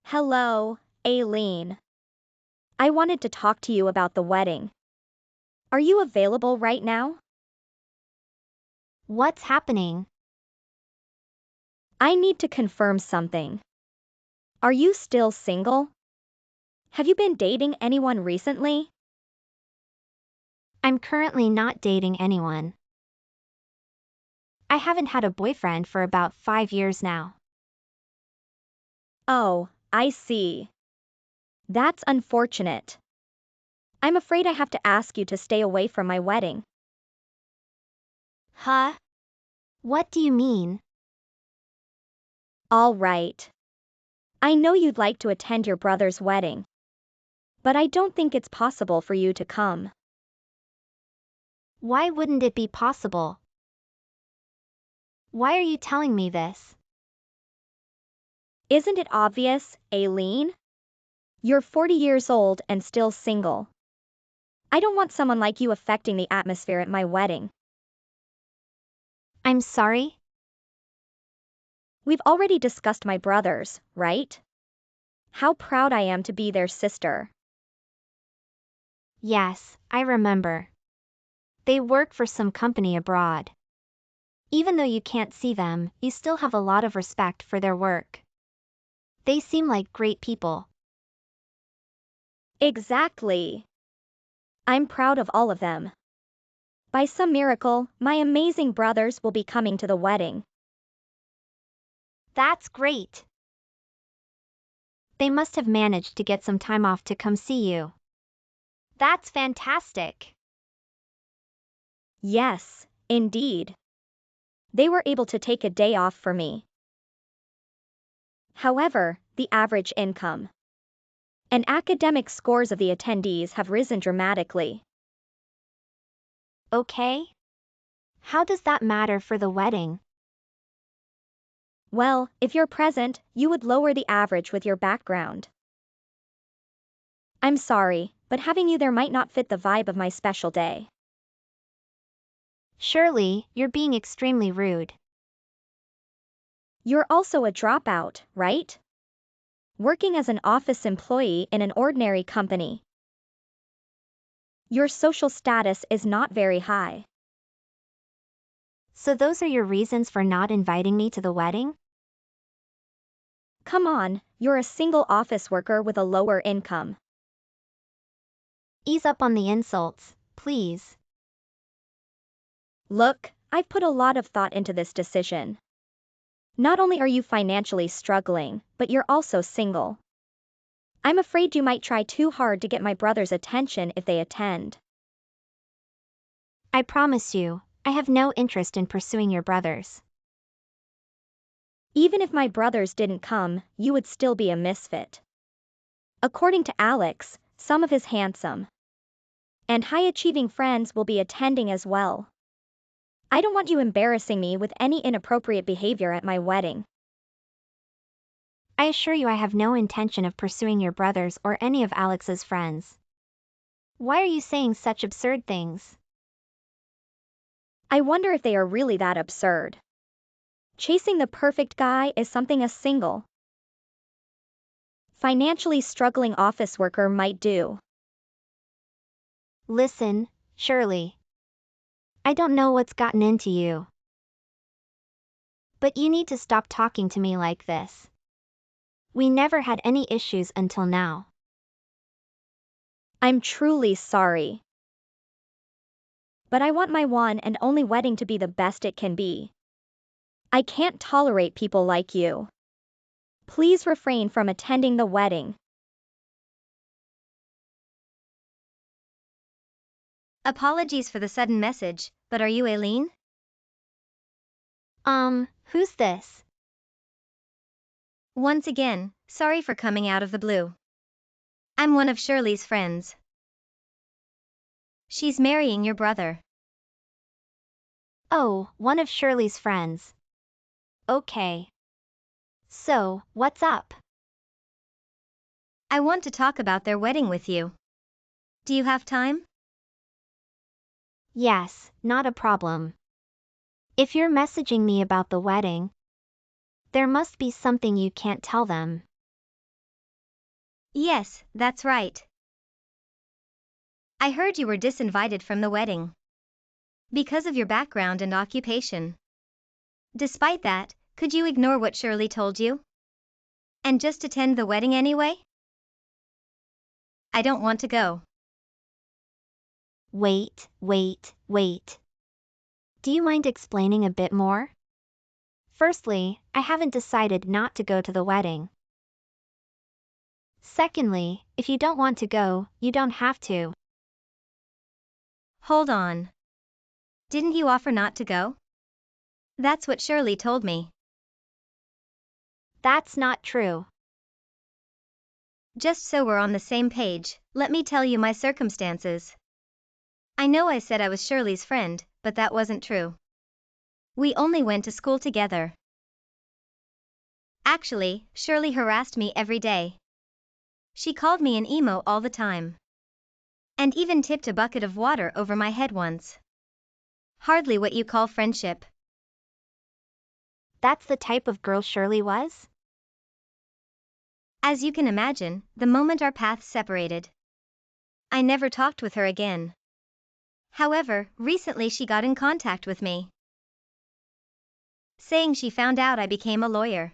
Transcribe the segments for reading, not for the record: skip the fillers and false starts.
Hello, Aileen. I wanted to talk to you about the wedding. Are you available right now? What's happening? I need to confirm something. Are you still single? Have you been dating anyone recently? I'm currently not dating anyone. I haven't had a boyfriend for about 5 years now. Oh, I see. That's unfortunate. I'm afraid I have to ask you to stay away from my wedding. Huh? What do you mean? All right. I know you'd like to attend your brother's wedding, but I don't think it's possible for you to come. Why wouldn't it be possible? Why are you telling me this? Isn't it obvious, Aileen? You're 40 years old and still single. I don't want someone like you affecting the atmosphere at my wedding. I'm sorry? We've already discussed my brothers, right? How proud I am to be their sister. Yes, I remember. They work for some company abroad. Even though you can't see them, you still have a lot of respect for their work. They seem like great people. Exactly. I'm proud of all of them. By some miracle, my amazing brothers will be coming to the wedding. That's great. They must have managed to get some time off to come see you. That's fantastic. Yes, indeed. They were able to take a day off for me. However, the average income and academic scores of the attendees have risen dramatically. Okay. How does that matter for the wedding? Well, if you're present, you would lower the average with your background. I'm sorry, but having you there might not fit the vibe of my special day. Surely, you're being extremely rude. You're also a dropout, right? Working as an office employee in an ordinary company. Your social status is not very high. So those are your reasons for not inviting me to the wedding? Come on, you're a single office worker with a lower income. Ease up on the insults, please. Look, I've put a lot of thought into this decision. Not only are you financially struggling, but you're also single. I'm afraid you might try too hard to get my brother's attention if they attend. I promise you, I have no interest in pursuing your brothers. Even if my brothers didn't come, you would still be a misfit. According to Alex, some of his handsome and high-achieving friends will be attending as well. I don't want you embarrassing me with any inappropriate behavior at my wedding. I assure you I have no intention of pursuing your brothers or any of Alex's friends. Why are you saying such absurd things? I wonder if they are really that absurd. Chasing the perfect guy is something a single, financially struggling office worker might do. Listen, Shirley. I don't know what's gotten into you. But you need to stop talking to me like this. We never had any issues until now. I'm truly sorry. But I want my one and only wedding to be the best it can be. I can't tolerate people like you. Please refrain from attending the wedding. Apologies for the sudden message, but are you Aileen? Who's this? Once again, sorry for coming out of the blue. I'm one of Shirley's friends. She's marrying your brother. Oh, one of Shirley's friends. Okay. So, what's up? I want to talk about their wedding with you. Do you have time? Yes, not a problem. If you're messaging me about the wedding, there must be something you can't tell them. Yes, that's right. I heard you were disinvited from the wedding because of your background and occupation. Despite that, could you ignore what Shirley told you? And just attend the wedding anyway? I don't want to go. Wait. Do you mind explaining a bit more? Firstly, I haven't decided not to go to the wedding. Secondly, if you don't want to go, you don't have to. Hold on. Didn't you offer not to go? That's what Shirley told me. That's not true. Just so we're on the same page, let me tell you my circumstances. I know I said I was Shirley's friend, but that wasn't true. We only went to school together. Actually, Shirley harassed me every day. She called me an emo all the time. And even tipped a bucket of water over my head once. Hardly what you call friendship. That's the type of girl Shirley was? As you can imagine, the moment our paths separated, I never talked with her again. However, recently she got in contact with me, saying she found out I became a lawyer.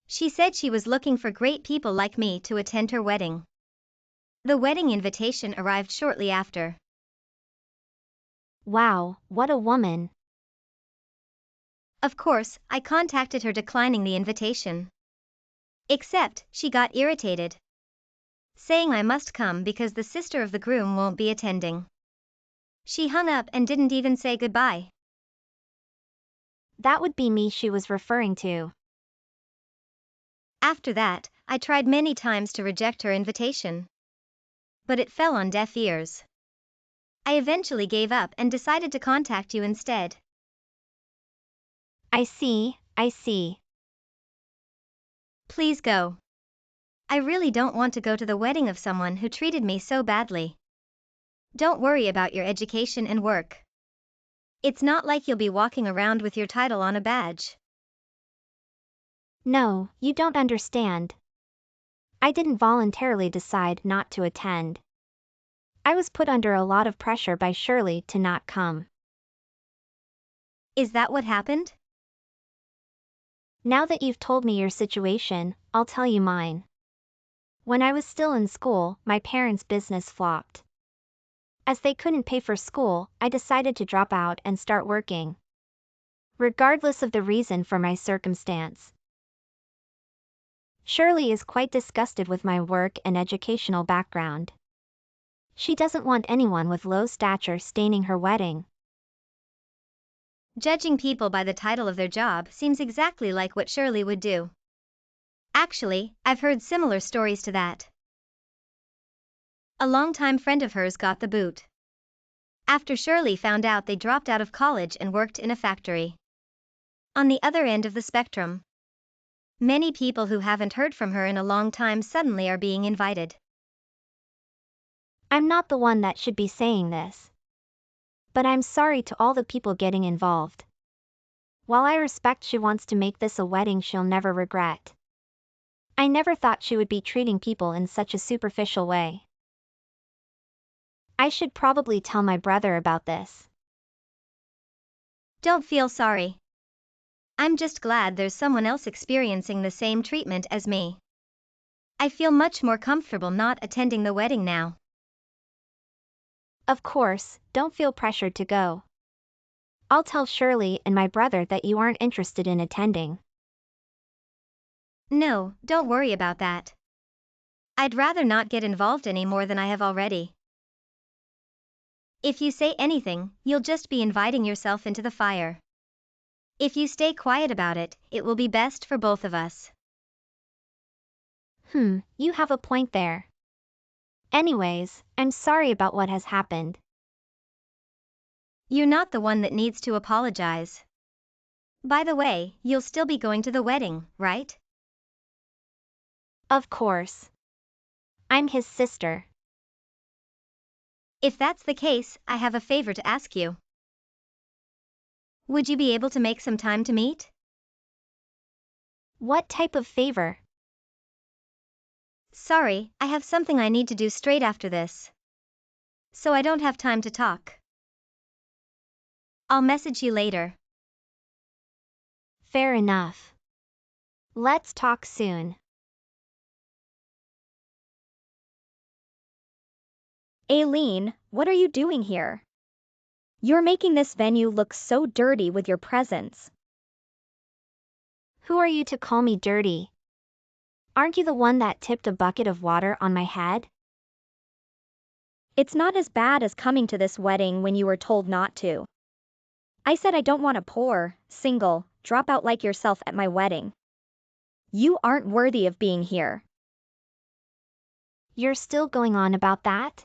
She said she was looking for great people like me to attend her wedding. The wedding invitation arrived shortly after. Wow, what a woman. Of course, I contacted her declining the invitation. Except, she got irritated, saying I must come because the sister of the groom won't be attending. She hung up and didn't even say goodbye. That would be me she was referring to. After that, I tried many times to reject her invitation, but it fell on deaf ears. I eventually gave up and decided to contact you instead. I see. Please go. I really don't want to go to the wedding of someone who treated me so badly. Don't worry about your education and work. It's not like you'll be walking around with your title on a badge. No, you don't understand. I didn't voluntarily decide not to attend. I was put under a lot of pressure by Shirley to not come. Is that what happened? Now that you've told me your situation, I'll tell you mine. When I was still in school, my parents' business flopped. As they couldn't pay for school, I decided to drop out and start working, regardless of the reason for my circumstance. Shirley is quite disgusted with my work and educational background. She doesn't want anyone with low stature staining her wedding. Judging people by the title of their job seems exactly like what Shirley would do. Actually, I've heard similar stories to that. A longtime friend of hers got the boot after Shirley found out they dropped out of college and worked in a factory. On the other end of the spectrum, many people who haven't heard from her in a long time suddenly are being invited. I'm not the one that should be saying this, but I'm sorry to all the people getting involved. While I respect she wants to make this a wedding she'll never regret, I never thought she would be treating people in such a superficial way. I should probably tell my brother about this. Don't feel sorry. I'm just glad there's someone else experiencing the same treatment as me. I feel much more comfortable not attending the wedding now. Of course, don't feel pressured to go. I'll tell Shirley and my brother that you aren't interested in attending. No, don't worry about that. I'd rather not get involved any more than I have already. If you say anything, you'll just be inviting yourself into the fire. If you stay quiet about it, it will be best for both of us. You have a point there. Anyways, I'm sorry about what has happened. You're not the one that needs to apologize. By the way, you'll still be going to the wedding, right? Of course. I'm his sister. If that's the case, I have a favor to ask you. Would you be able to make some time to meet? What type of favor? Sorry, I have something I need to do straight after this. So I don't have time to talk. I'll message you later. Fair enough. Let's talk soon. Aileen, what are you doing here? You're making this venue look so dirty with your presence. Who are you to call me dirty? Aren't you the one that tipped a bucket of water on my head? It's not as bad as coming to this wedding when you were told not to. I said I don't want a poor, single, dropout like yourself at my wedding. You aren't worthy of being here. You're still going on about that?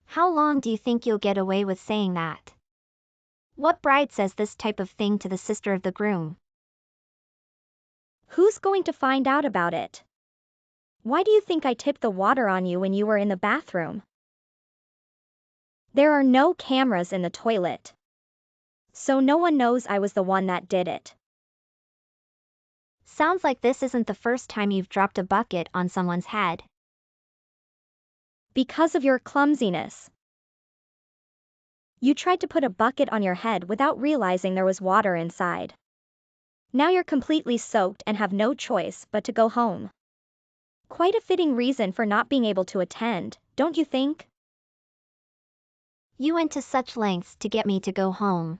How long do you think you'll get away with saying that? What bride says this type of thing to the sister of the groom? Who's going to find out about it? Why do you think I tipped the water on you when you were in the bathroom? There are no cameras in the toilet. So no one knows I was the one that did it. Sounds like this isn't the first time you've dropped a bucket on someone's head. Because of your clumsiness. You tried to put a bucket on your head without realizing there was water inside. Now you're completely soaked and have no choice but to go home. Quite a fitting reason for not being able to attend, don't you think? You went to such lengths to get me to go home.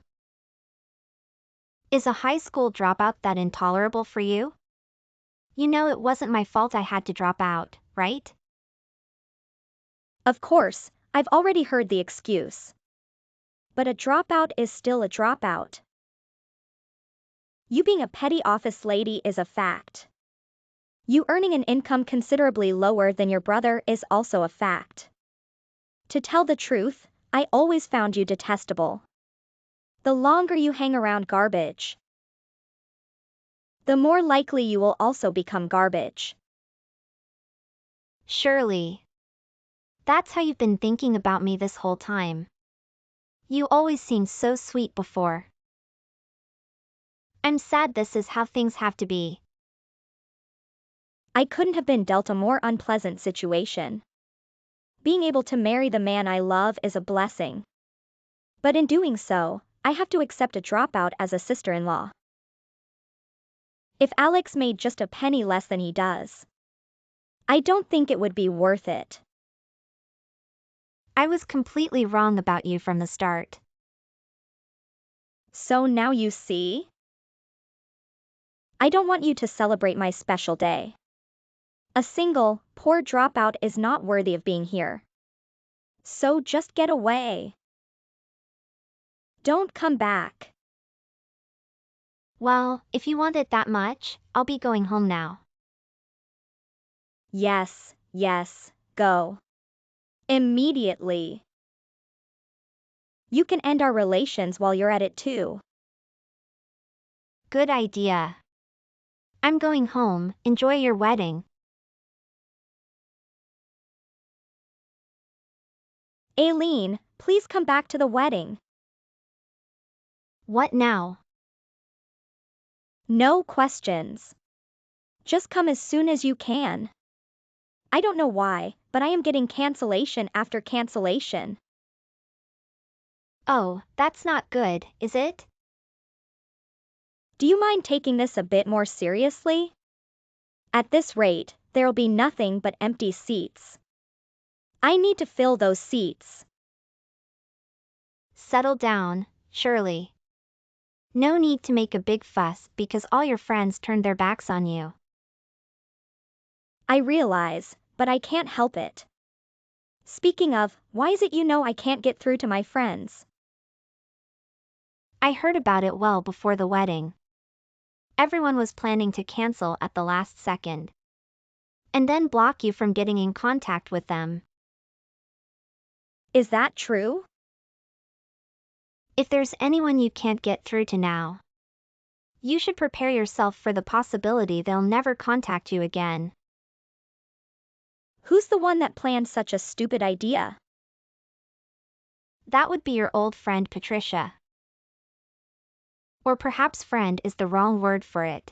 Is a high school dropout that intolerable for you? You know it wasn't my fault I had to drop out, right? Of course, I've already heard the excuse. But a dropout is still a dropout. You being a petty office lady is a fact. You earning an income considerably lower than your brother is also a fact. To tell the truth, I always found you detestable. The longer you hang around garbage, the more likely you will also become garbage. Surely. That's how you've been thinking about me this whole time. You always seemed so sweet before. I'm sad this is how things have to be. I couldn't have been dealt a more unpleasant situation. Being able to marry the man I love is a blessing. But in doing so, I have to accept a dropout as a sister-in-law. If Alex made just a penny less than he does, I don't think it would be worth it. I was completely wrong about you from the start. So now you see? I don't want you to celebrate my special day. A single, poor dropout is not worthy of being here. So just get away. Don't come back. Well, if you want it that much, I'll be going home now. Yes, go. Immediately. You can end our relations while you're at it too. Good idea. I'm going home, enjoy your wedding. Aileen, please come back to the wedding. What now? No questions. Just come as soon as you can. I don't know why, but I am getting cancellation after cancellation. Oh, that's not good, is it? Do you mind taking this a bit more seriously? At this rate, there'll be nothing but empty seats. I need to fill those seats. Settle down, Shirley. No need to make a big fuss because all your friends turned their backs on you. I realize, but I can't help it. Speaking of, why is it you know I can't get through to my friends? I heard about it well before the wedding. Everyone was planning to cancel at the last second. And then block you from getting in contact with them. Is that true? If there's anyone you can't get through to now, you should prepare yourself for the possibility they'll never contact you again. Who's the one that planned such a stupid idea? That would be your old friend Patricia. Or perhaps friend is the wrong word for it.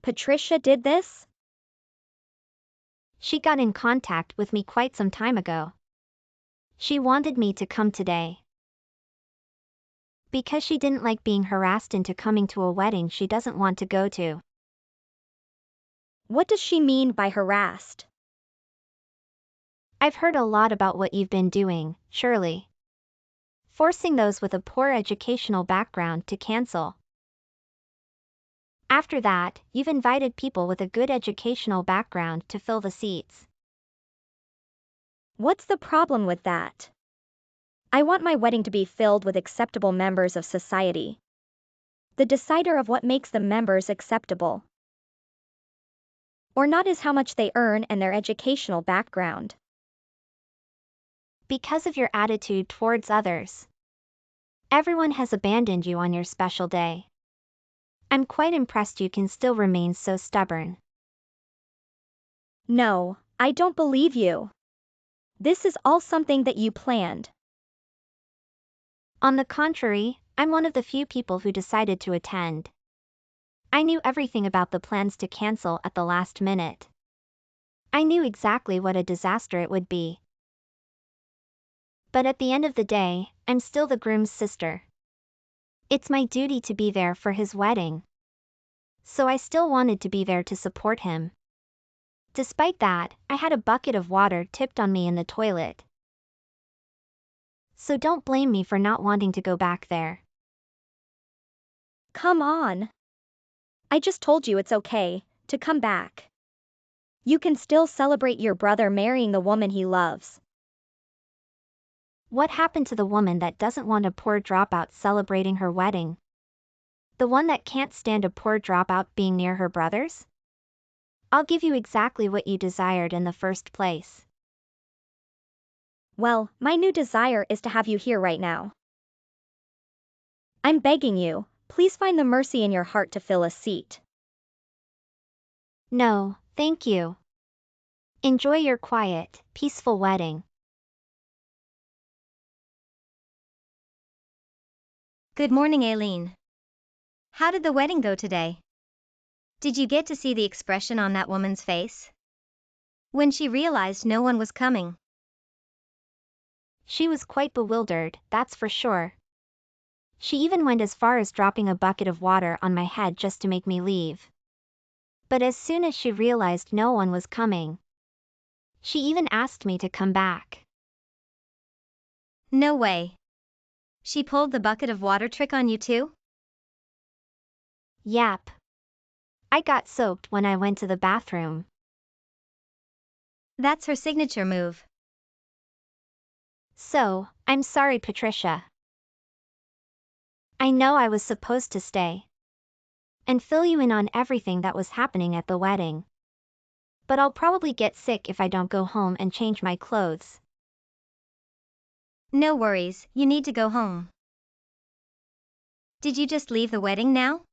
Patricia did this? She got in contact with me quite some time ago. She wanted me to come today. Because she didn't like being harassed into coming to a wedding she doesn't want to go to. What does she mean by harassed? I've heard a lot about what you've been doing, Shirley. Forcing those with a poor educational background to cancel. After that, you've invited people with a good educational background to fill the seats. What's the problem with that? I want my wedding to be filled with acceptable members of society. The decider of what makes the members acceptable or not is how much they earn and their educational background. Because of your attitude towards others. Everyone has abandoned you on your special day. I'm quite impressed you can still remain so stubborn. No, I don't believe you. This is all something that you planned. On the contrary, I'm one of the few people who decided to attend. I knew everything about the plans to cancel at the last minute. I knew exactly what a disaster it would be. But at the end of the day, I'm still the groom's sister. It's my duty to be there for his wedding. So I still wanted to be there to support him. Despite that, I had a bucket of water tipped on me in the toilet. So don't blame me for not wanting to go back there. Come on. I just told you it's okay to come back. You can still celebrate your brother marrying the woman he loves. What happened to the woman that doesn't want a poor dropout celebrating her wedding? The one that can't stand a poor dropout being near her brothers? I'll give you exactly what you desired in the first place. Well, my new desire is to have you here right now. I'm begging you, please find the mercy in your heart to fill a seat. No, thank you. Enjoy your quiet, peaceful wedding. Good morning, Aileen. How did the wedding go today? Did you get to see the expression on that woman's face when she realized no one was coming? She was quite bewildered, that's for sure. She even went as far as dropping a bucket of water on my head just to make me leave. But as soon as she realized no one was coming, she even asked me to come back. No way. She pulled the bucket of water trick on you too? Yep. I got soaked when I went to the bathroom. That's her signature move. So, I'm sorry, Patricia. I know I was supposed to stay and fill you in on everything that was happening at the wedding. But I'll probably get sick if I don't go home and change my clothes. No worries, you need to go home. Did you just leave the wedding now?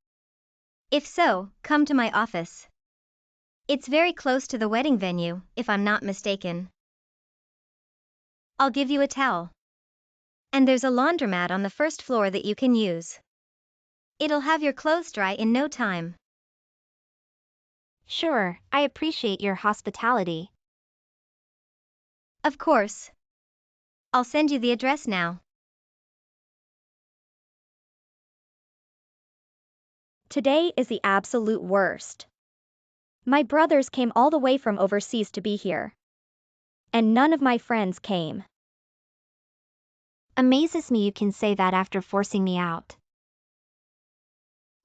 If so, come to my office. It's very close to the wedding venue, if I'm not mistaken. I'll give you a towel. And there's a laundromat on the first floor that you can use. It'll have your clothes dry in no time. Sure, I appreciate your hospitality. Of course. I'll send you the address now. Today is the absolute worst. My brothers came all the way from overseas to be here. And none of my friends came. Amazes me you can say that after forcing me out.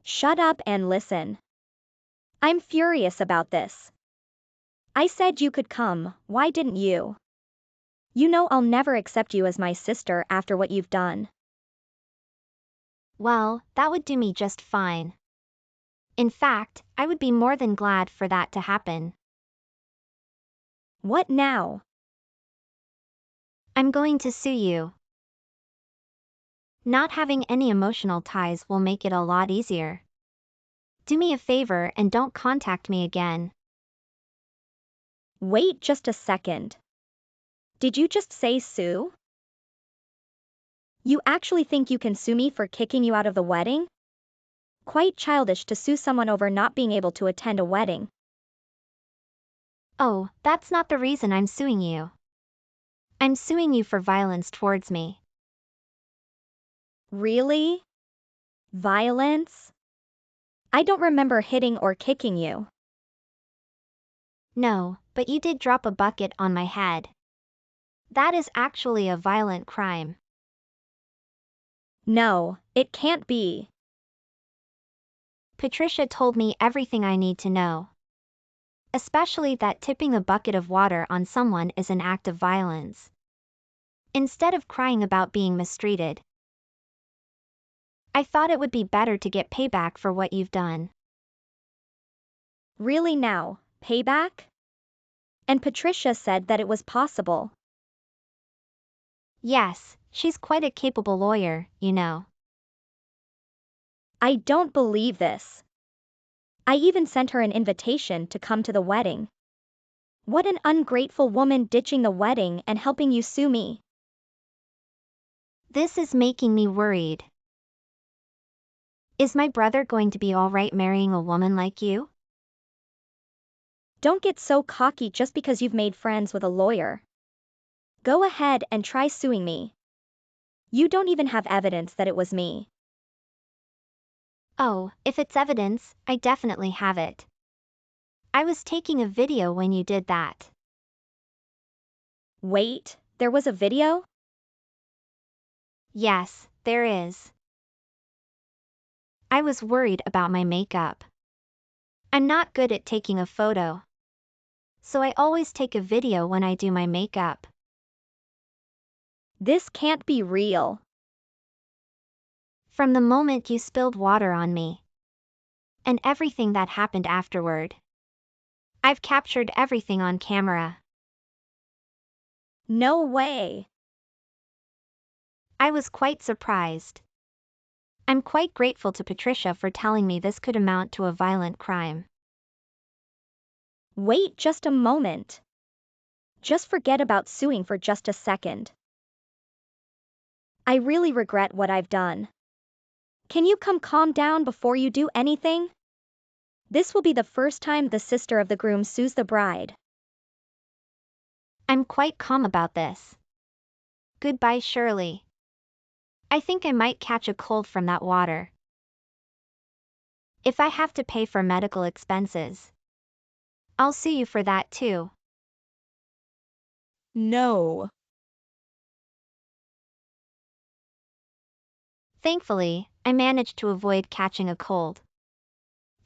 Shut up and listen. I'm furious about this. I said you could come, why didn't you? You know I'll never accept you as my sister after what you've done. Well, that would do me just fine. In fact, I would be more than glad for that to happen. What now? I'm going to sue you. Not having any emotional ties will make it a lot easier. Do me a favor and don't contact me again. Wait just a second. Did you just say sue? You actually think you can sue me for kicking you out of the wedding? Quite childish to sue someone over not being able to attend a wedding. Oh, that's not the reason I'm suing you. I'm suing you for violence towards me. Really? Violence? I don't remember hitting or kicking you. No, but you did drop a bucket on my head. That is actually a violent crime. No, it can't be. Patricia told me everything I need to know. Especially that tipping a bucket of water on someone is an act of violence. Instead of crying about being mistreated, I thought it would be better to get payback for what you've done. Really now, payback? And Patricia said that it was possible. Yes, she's quite a capable lawyer, you know. I don't believe this. I even sent her an invitation to come to the wedding. What an ungrateful woman, ditching the wedding and helping you sue me. This is making me worried. Is my brother going to be all right marrying a woman like you? Don't get so cocky just because you've made friends with a lawyer. Go ahead and try suing me. You don't even have evidence that it was me. Oh, if it's evidence, I definitely have it. I was taking a video when you did that. Wait, there was a video? Yes, there is. I was worried about my makeup. I'm not good at taking a photo. So I always take a video when I do my makeup. This can't be real. From the moment you spilled water on me. And everything that happened afterward. I've captured everything on camera. No way. I was quite surprised. I'm quite grateful to Patricia for telling me this could amount to a violent crime. Wait just a moment. Just forget about suing for just a second. I really regret what I've done. Can you calm down before you do anything? This will be the first time the sister of the groom sues the bride. I'm quite calm about this. Goodbye, Shirley. I think I might catch a cold from that water. If I have to pay for medical expenses, I'll sue you for that too. No. Thankfully, I managed to avoid catching a cold.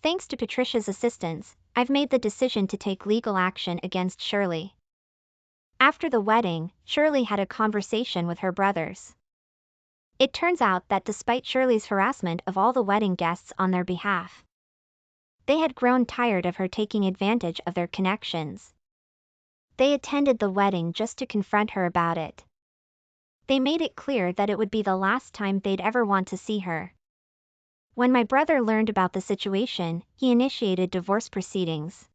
Thanks to Patricia's assistance, I've made the decision to take legal action against Shirley. After the wedding, Shirley had a conversation with her brothers. It turns out that despite Shirley's harassment of all the wedding guests on their behalf, they had grown tired of her taking advantage of their connections. They attended the wedding just to confront her about it. They made it clear that it would be the last time they'd ever want to see her. When my brother learned about the situation, he initiated divorce proceedings,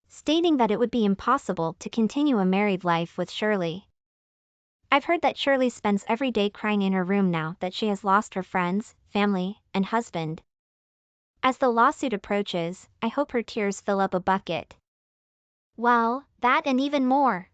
stating that it would be impossible to continue a married life with Shirley. I've heard that Shirley spends every day crying in her room now that she has lost her friends, family, and husband. As the lawsuit approaches, I hope her tears fill up a bucket. Well, that and even more.